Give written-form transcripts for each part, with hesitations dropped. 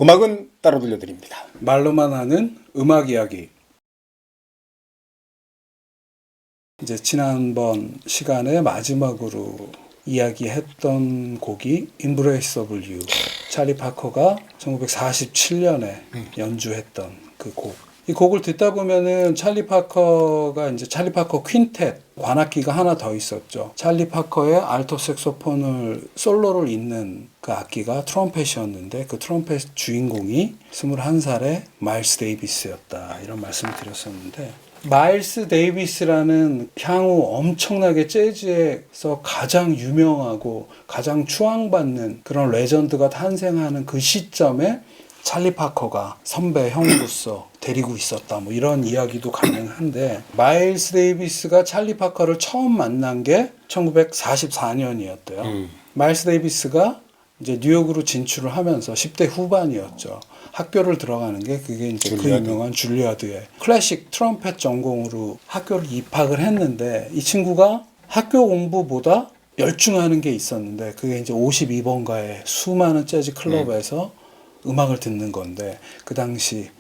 음악은 따로 들려드립니다. 말로만 하는 음악 이야기. 이제 지난번 시간에 마지막으로 이야기했던 곡이 Embrace of You. 찰리 파커가 1947년에 연주했던 그 곡. 이 곡을 듣다 보면은 찰리 파커가 이제 찰리 파커 퀸텟 관악기가 하나 더 있었죠. 찰리 파커의 알토 색소폰을 솔로를 잇는 그 악기가 트럼펫이었는데 그 트럼펫 주인공이 21살의 마일스 데이비스였다. 이런 말씀을 드렸었는데 마일스 데이비스라는 향후 엄청나게 재즈에서 가장 유명하고 가장 추앙받는 그런 레전드가 탄생하는 그 시점에 찰리 파커가 선배 형으로서 데리고 있었다. 뭐 이런 이야기도 가능한데 마일스 데이비스가 찰리 파커를 처음 만난 게 1944년이었대요. 마일스 데이비스가 이제 뉴욕으로 진출을 하면서 10대 후반이었죠. 학교를 들어가는 게 그게 이제 그 유명한 줄리아드의 클래식 트럼펫 전공으로 학교를 입학을 했는데 이 친구가 학교 공부보다 열중하는 게 있었는데 그게 이제 52번가의 수많은 재즈 클럽에서 음악을 듣는 건데 그 당시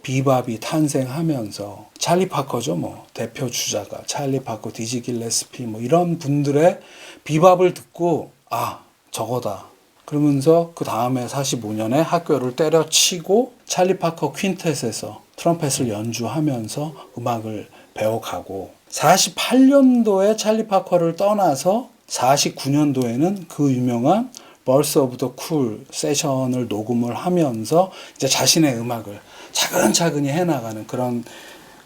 비밥이 탄생하면서 찰리 파커죠. 뭐 대표 주자가 찰리 파커, 디지 길레스피 뭐 이런 분들의 비밥을 듣고 아 저거다. 그러면서 그 다음에 45년에 학교를 때려치고 찰리 파커 퀸텟에서 트럼펫을 연주하면서 음악을 배워가고 48년도에 찰리 파커를 떠나서 49년도에는 그 유명한 Birth of the Cool 세션을 녹음을 하면서 이제 자신의 음악을 차근차근히 해나가는 그런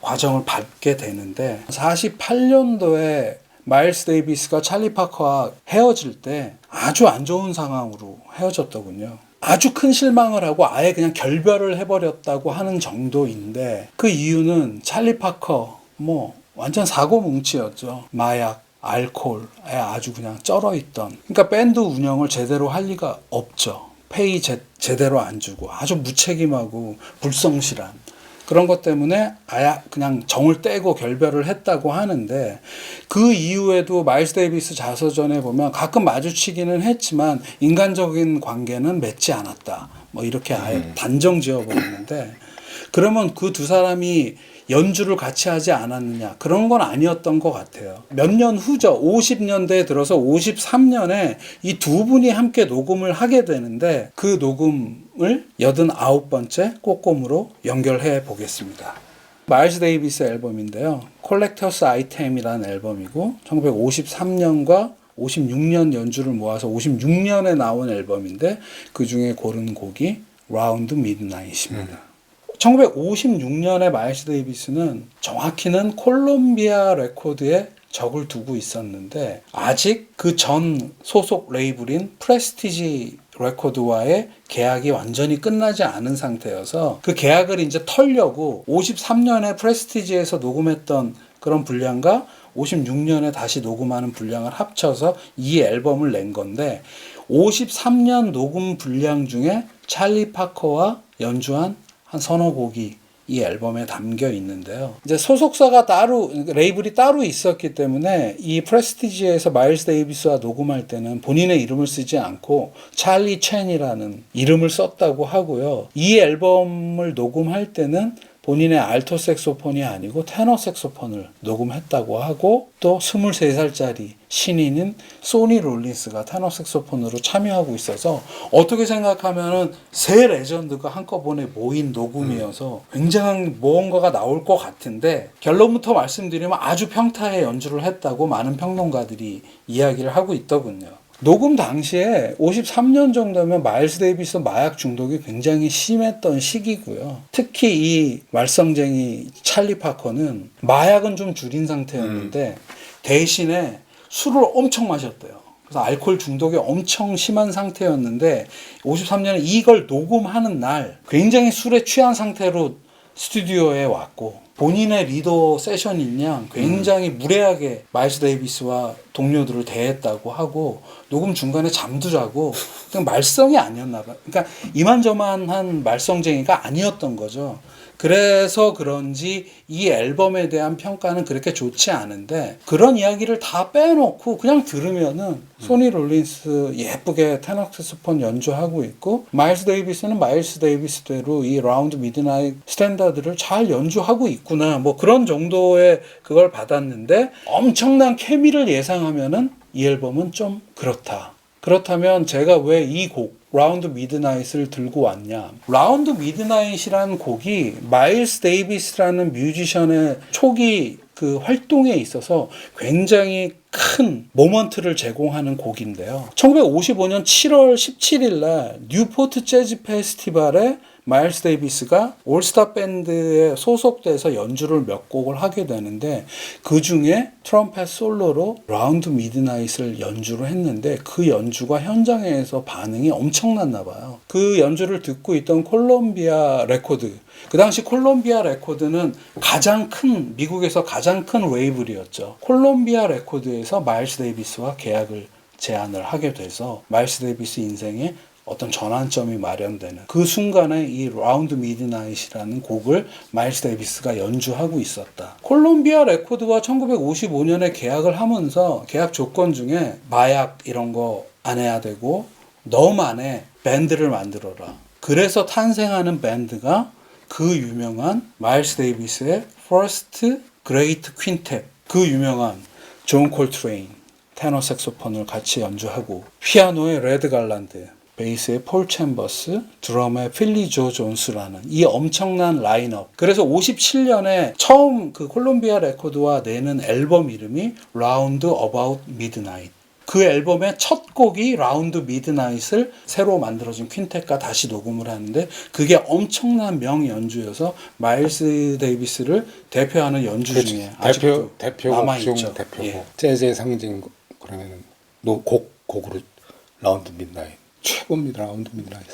과정을 밟게 되는데 48년도에 마일스 데이비스가 찰리 파커와 헤어질 때 아주 안 좋은 상황으로 헤어졌더군요. 아주 큰 실망을 하고 아예 그냥 결별을 해버렸다고 하는 정도인데 그 이유는 찰리 파커 뭐 완전 사고뭉치였죠. 마약, 알코올에 아주 그냥 쩔어있던 그러니까 밴드 운영을 제대로 할 리가 없죠. 페이 제대로 안 주고 아주 무책임하고 불성실한 그런 것 때문에 아예 그냥 정을 떼고 결별을 했다고 하는데 그 이후에도 마일스 데이비스 자서전에 보면 가끔 마주치기는 했지만 인간적인 관계는 맺지 않았다. 뭐 이렇게 아예 단정 지어버리는데 그러면 그 두 사람이 연주를 같이 하지 않았느냐 그런 건 아니었던 것 같아요. 몇 년 후죠. 50년대에 들어서 53년에 이 두 분이 함께 녹음을 하게 되는데 그 녹음을 89번째 꽃곰으로 연결해 보겠습니다. 마일스 데이비스 앨범인데요. 콜렉터스 아이템이라는 앨범이고 1953년과 56년 연주를 모아서 56년에 나온 앨범인데 그 중에 고른 곡이 라운드 미드나잇입니다. 1956년에 마일스 데이비스는 정확히는 콜롬비아 레코드에 적을 두고 있었는데 아직 그 전 소속 레이블인 프레스티지 레코드와의 계약이 완전히 끝나지 않은 상태여서 그 계약을 이제 털려고 53년에 프레스티지에서 녹음했던 그런 분량과 56년에 다시 녹음하는 분량을 합쳐서 이 앨범을 낸 건데 53년 녹음 분량 중에 찰리 파커와 연주한 한 서너 곡이 이 앨범에 담겨 있는데요. 이제 소속사가 따로, 레이블이 따로 있었기 때문에 이 프레스티지에서 마일스 데이비스와 녹음할 때는 본인의 이름을 쓰지 않고 찰리 첸이라는 이름을 썼다고 하고요. 이 앨범을 녹음할 때는 본인의 알토 색소폰이 아니고 테너 색소폰을 녹음했다고 하고 또 23살짜리 신인인 소니 롤린스가 테너 색소폰으로 참여하고 있어서 어떻게 생각하면은 세 레전드가 한꺼번에 모인 녹음이어서 굉장한 무언가가 나올 것 같은데 결론부터 말씀드리면 아주 평타의 연주를 했다고 많은 평론가들이 이야기를 하고 있더군요. 녹음 당시에 53년 정도면 마일스 데이비스 마약 중독이 굉장히 심했던 시기고요. 특히 이 말썽쟁이 찰리 파커는 마약은 좀 줄인 상태였는데 대신에 술을 엄청 마셨대요. 그래서 알코올 중독이 엄청 심한 상태였는데 53년에 이걸 녹음하는 날 굉장히 술에 취한 상태로 스튜디오에 왔고 본인의 리더 세션인 양 굉장히 무례하게 마일스 데이비스와 동료들을 대했다고 하고 녹음 중간에 잠도 자고 그냥 말썽이 아니었나 봐요. 그러니까 이만저만한 말썽쟁이가 아니었던 거죠. 그래서 그런지 이 앨범에 대한 평가는 그렇게 좋지 않은데 그런 이야기를 다 빼놓고 그냥 들으면은 소니 롤린스 예쁘게 테너 색소폰 연주하고 있고 마일스 데이비스는 마일스 데이비스대로 이 라운드 미드나잇 스탠다드를 잘 연주하고 있구나 뭐 그런 정도의 그걸 받았는데 엄청난 케미를 예상하면은 이 앨범은 좀 그렇다. 그렇다면 제가 왜 이 곡 라운드 미드나잇을 들고 왔냐. 라운드 미드나잇이라는 곡이 마일스 데이비스라는 뮤지션의 초기 그 활동에 있어서 굉장히 큰 모먼트를 제공하는 곡인데요. 1955년 7월 17일 날 뉴포트 재즈 페스티벌에 마일스 데이비스가 올스타 밴드에 소속돼서 연주를 몇 곡을 하게 되는데 그 중에 트럼펫 솔로로 라운드 미드나잇을 연주를 했는데 그 연주가 현장에서 반응이 엄청났나 봐요. 그 연주를 듣고 있던 콜롬비아 레코드, 그 당시 콜롬비아 레코드는 미국에서 가장 큰 레이블이었죠. 콜롬비아 레코드에서 마일스 데이비스와 계약을 제안을 하게 돼서 마일스 데이비스 인생에 어떤 전환점이 마련되는 그 순간에 이 라운드 미드나잇이라는 곡을 마일스 데이비스가 연주하고 있었다. 콜롬비아 레코드와 1955년에 계약을 하면서 계약 조건 중에 마약 이런 거 안 해야 되고 너만의 밴드를 만들어라. 그래서 탄생하는 밴드가 그 유명한 마일스 데이비스의 First Great Quintet, 그 유명한 존 콜트레인 테너 색소폰을 같이 연주하고 피아노의 레드 갈란드, 베이스의 폴 챔버스, 드럼의 필리 조 존스라는 이 엄청난 라인업. 그래서 57년에 처음 그 콜롬비아 레코드와 내는 앨범 이름이 Round About Midnight. 그 앨범의 첫 곡이 라운드 미드나잇을 새로 만들어진 퀸텟과 다시 녹음을 하는데 그게 엄청난 명연주여서 마일스 데이비스를 대표하는 연주 그렇지. 중에 아직도 대표곡 남아있죠. 중 대표곡. 예. 재즈의 상징 그러면은 곡으로 라운드 미드나잇 최고입니다. 라운드 미드나잇.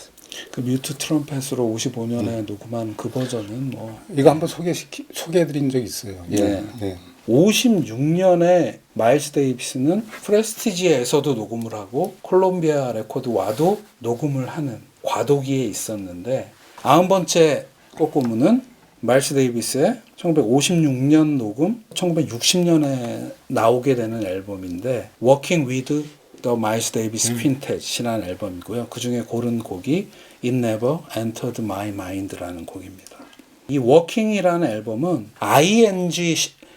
그 뮤트 트럼펫으로 55년에 녹음한 그 버전은 뭐 이거 한번 소개해드린 적 있어요. 네. 예. 56년에 마일스 데이비스는 프레스티지에서도 녹음을 하고 콜롬비아 레코드와도 녹음을 하는 과도기에 있었는데 90번째 꽃고무는 마일스 데이비스의 1956년 녹음, 1960년에 나오게 되는 앨범인데 Working with the Miles Davis Quintet이라는 앨범이고요. 그 중에 고른 곡이 It Never Entered My Mind라는 곡입니다. 이 Working이라는 앨범은 ING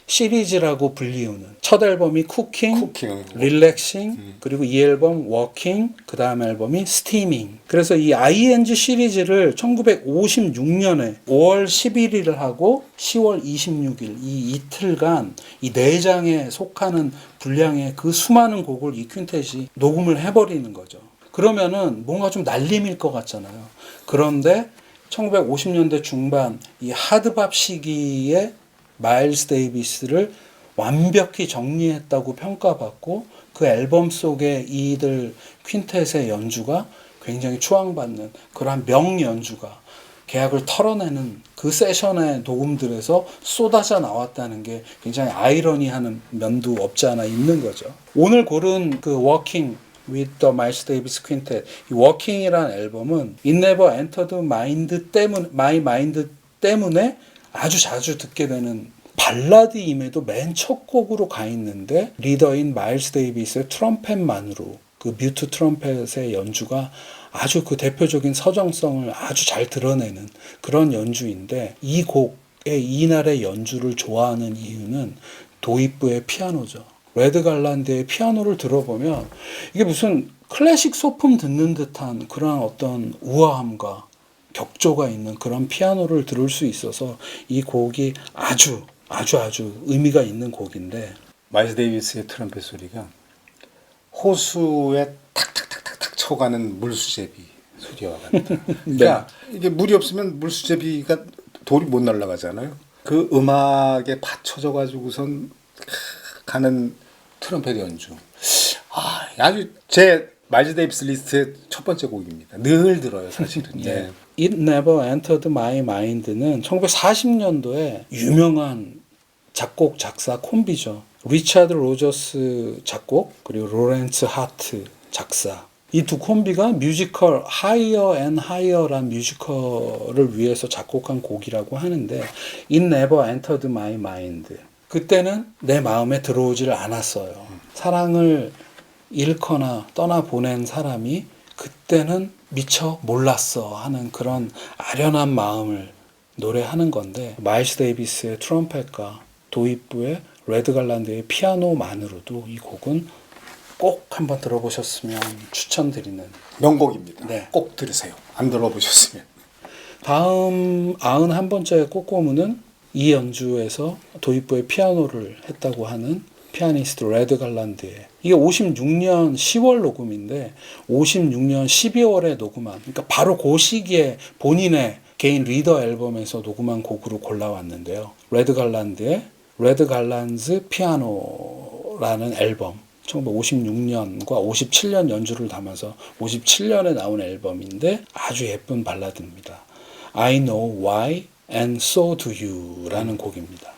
시리즈라고 불리우는 첫 앨범이 쿠킹, 릴렉싱, 그리고 이 앨범 워킹, 그 다음 앨범이 스티밍. 그래서 이 ING 시리즈를 1956년에 5월 11일을 하고 10월 26일 이 이틀간 이 4장에 속하는 분량의 그 수많은 곡을 이 퀸텟이 녹음을 해버리는 거죠. 그러면은 뭔가 좀 날림일 것 같잖아요. 그런데 1950년대 중반 이 하드밥 시기에 마일스 데이비스를 완벽히 정리했다고 평가받고 그 앨범 속에 이들 퀸텟의 연주가 굉장히 추앙받는 그러한 명연주가 계약을 털어내는 그 세션의 녹음들에서 쏟아져 나왔다는 게 굉장히 아이러니하는 면도 없지 않아 있는 거죠. 오늘 고른 그 Working with the Miles Davis Quintet, 이 Working이라는 앨범은 It Never Entered My Mind 때문에 아주 자주 듣게 되는 발라드임에도 맨 첫 곡으로 가 있는데 리더인 마일스 데이비스의 트럼펫만으로 그 뮤트 트럼펫의 연주가 아주 그 대표적인 서정성을 아주 잘 드러내는 그런 연주인데 이 곡의 이날의 연주를 좋아하는 이유는 도입부의 피아노죠. 레드 갈란드의 피아노를 들어보면 이게 무슨 클래식 소품 듣는 듯한 그런 어떤 우아함과 격조가 있는 그런 피아노를 들을 수 있어서 이 곡이 아주 의미가 있는 곡인데 마일스 데이비스의 트럼펫 소리가 호수에 탁탁탁탁탁 쳐가는 물수제비 소리와 같다. 그러니까 이게 물이 없으면 물수제비가 돌이 못 날아가잖아요. 그 음악에 받쳐져 가지고선 가는 트럼펫 연주. 아주 제 마일스 데이비스 리스트의 첫 번째 곡입니다. 늘 들어요, 사실은. 네. It Never Entered My Mind는 1940년도에 유명한 작곡 작사 콤비죠. 리차드 로저스 작곡 그리고 로렌츠 하트 작사. 이 두 콤비가 뮤지컬 Higher and Higher란 뮤지컬을 위해서 작곡한 곡이라고 하는데 It Never Entered My Mind. 그때는 내 마음에 들어오질 않았어요. 사랑을 잃거나 떠나보낸 사람이 그때는 미처 몰랐어 하는 그런 아련한 마음을 노래하는 건데 마일스 데이비스의 트럼펫과 도입부의 레드 갈란드의 피아노만으로도 이 곡은 꼭 한번 들어보셨으면 추천드리는 명곡입니다. 네. 꼭 들으세요. 안 들어보셨으면. 다음 91번째 꽃고무는 이 연주에서 도입부의 피아노를 했다고 하는 피아니스트 레드 갈란드의 이게 56년 10월 녹음인데 56년 12월에 녹음한 그러니까 바로 그 시기에 본인의 개인 리더 앨범에서 녹음한 곡으로 골라왔는데요. 레드 갈란드의 레드 갈란즈 피아노라는 앨범 1956년과 57년 연주를 담아서 57년에 나온 앨범인데 아주 예쁜 발라드입니다. I know why and so do you 라는 곡입니다.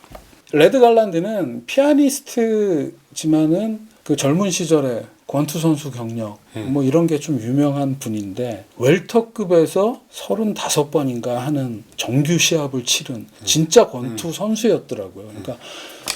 레드 갈란드는 피아니스트지만은 그 젊은 시절에 권투 선수 경력 뭐 이런 게 좀 유명한 분인데 웰터급에서 35번인가 하는 정규 시합을 치른 진짜 권투 선수였더라고요. 그러니까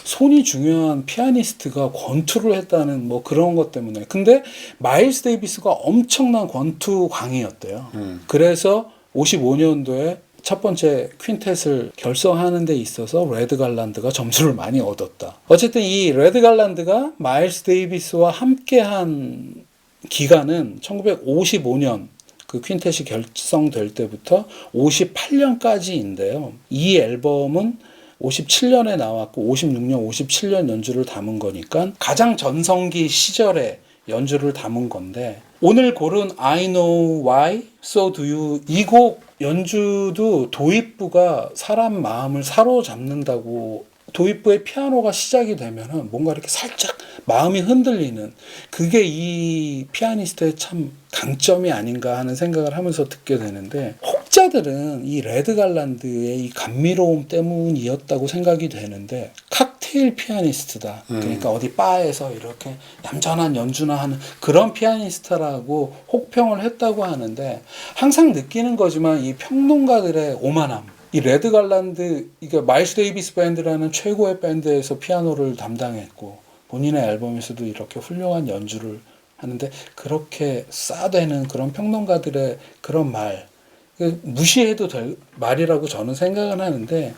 손이 중요한 피아니스트가 권투를 했다는 뭐 그런 것 때문에 근데 마일스 데이비스가 엄청난 권투 광이었대요. 그래서 55년도에 첫 번째 퀸텟을 결성하는 데 있어서 레드 갈란드가 점수를 많이 얻었다. 어쨌든 이 레드 갈란드가 마일스 데이비스와 함께한 기간은 1955년 그 퀸텟이 결성될 때부터 58년까지인데요. 이 앨범은 57년에 나왔고 56년, 57년 연주를 담은 거니까 가장 전성기 시절에 연주를 담은 건데 오늘 고른 I know why, so do you 이 곡 연주도 도입부가 사람 마음을 사로잡는다고 도입부의 피아노가 시작이 되면은 뭔가 이렇게 살짝 마음이 흔들리는 그게 이 피아니스트의 참 강점이 아닌가 하는 생각을 하면서 듣게 되는데 혹자들은 이 레드 갈란드의 이 감미로움 때문이었다고 생각이 되는데 칵테일 피아니스트다. 그러니까 어디 바에서 이렇게 얌전한 연주나 하는 그런 피아니스트라고 혹평을 했다고 하는데 항상 느끼는 거지만 이 평론가들의 오만함 이 레드 갈란드 이게 마일스 데이비스 밴드라는 최고의 밴드에서 피아노를 담당했고 본인의 앨범에서도 이렇게 훌륭한 연주를 하는데 그렇게 싸대는 그런 평론가들의 그런 말 무시해도 될 말이라고 저는 생각은 하는데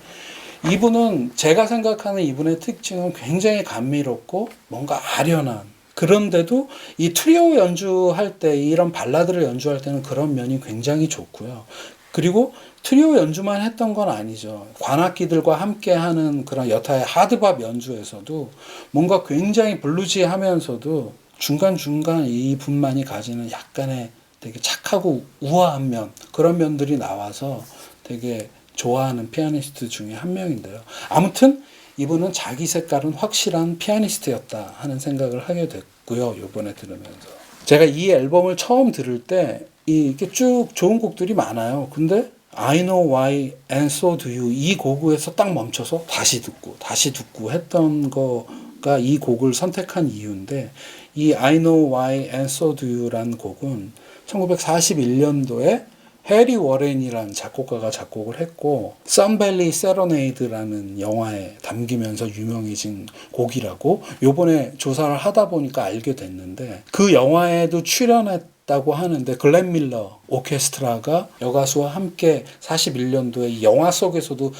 이분은 제가 생각하는 이분의 특징은 굉장히 감미롭고 뭔가 아련한 그런데도 이 트리오 연주할 때 이런 발라드를 연주할 때는 그런 면이 굉장히 좋고요. 그리고 트리오 연주만 했던 건 아니죠. 관악기들과 함께하는 그런 여타의 하드밥 연주에서도 뭔가 굉장히 블루지하면서도 중간중간 이 분만이 가지는 약간의 되게 착하고 우아한 면 그런 면들이 나와서 되게 좋아하는 피아니스트 중에 한 명인데요. 아무튼 이분은 자기 색깔은 확실한 피아니스트였다 하는 생각을 하게 됐고요. 이번에 들으면서 제가 이 앨범을 처음 들을 때 이렇게 쭉 좋은 곡들이 많아요. 근데 I know why and so do you 이 곡에서 딱 멈춰서 다시 듣고 했던 거가 이 곡을 선택한 이유인데 이 I know why and so do you라는 곡은 1941년도에 해리 워렌이라는 작곡가가 작곡을 했고 썬밸리 세러네이드라는 영화에 담기면서 유명해진 곡이라고 요번에 조사를 하다 보니까 알게 됐는데 그 영화에도 출연했다고 하는데 글렌 밀러 오케스트라가 여가수와 함께 41년도에 영화 속에서도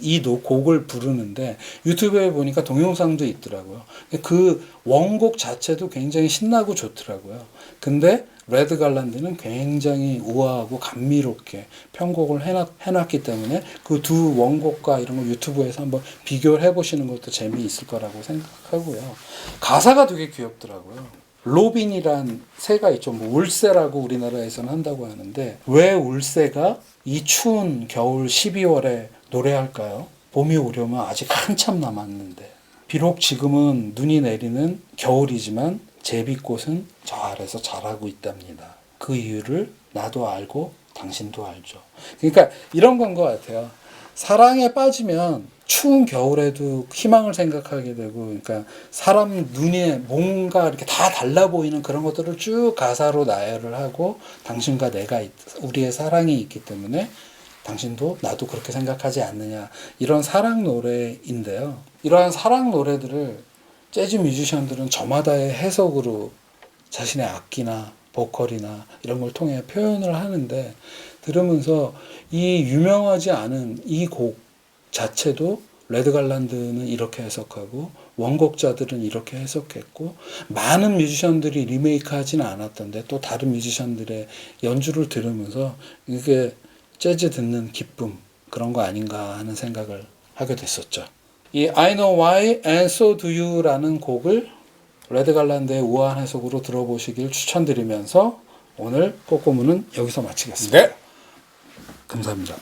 이 곡을 부르는데 유튜브에 보니까 동영상도 있더라고요. 그 원곡 자체도 굉장히 신나고 좋더라고요. 근데 레드 갈란드는 굉장히 우아하고 감미롭게 편곡을 해놨기 때문에 그 두 원곡과 이런 거 유튜브에서 한번 비교를 해보시는 것도 재미있을 거라고 생각하고요. 가사가 되게 귀엽더라고요. 로빈이란 새가 있죠. 뭐 울새라고 우리나라에서는 한다고 하는데 왜 울새가 이 추운 겨울 12월에 노래할까요? 봄이 오려면 아직 한참 남았는데 비록 지금은 눈이 내리는 겨울이지만 제비꽃은 저 아래서 자라고 있답니다. 그 이유를 나도 알고 당신도 알죠. 그러니까 이런 건 것 같아요. 사랑에 빠지면 추운 겨울에도 희망을 생각하게 되고, 그러니까 사람 눈에 뭔가 이렇게 다 달라 보이는 그런 것들을 쭉 가사로 나열을 하고, 당신과 내가 우리의 사랑이 있기 때문에 당신도 나도 그렇게 생각하지 않느냐, 이런 사랑 노래인데요. 이러한 사랑 노래들을 재즈 뮤지션들은 저마다의 해석으로 자신의 악기나 보컬이나 이런 걸 통해 표현을 하는데, 들으면서 이 유명하지 않은 이 곡 자체도 레드 갈란드는 이렇게 해석하고 원곡자들은 이렇게 해석했고, 많은 뮤지션들이 리메이크 하지는 않았던데 또 다른 뮤지션들의 연주를 들으면서 이게 재즈 듣는 기쁨, 그런 거 아닌가 하는 생각을 하게 됐었죠. 이 I Know Why and So Do You라는 곡을 레드 갈란드의 우아한 해석으로 들어보시길 추천드리면서 오늘 꼬꼬무는 여기서 마치겠습니다. 네. 감사합니다.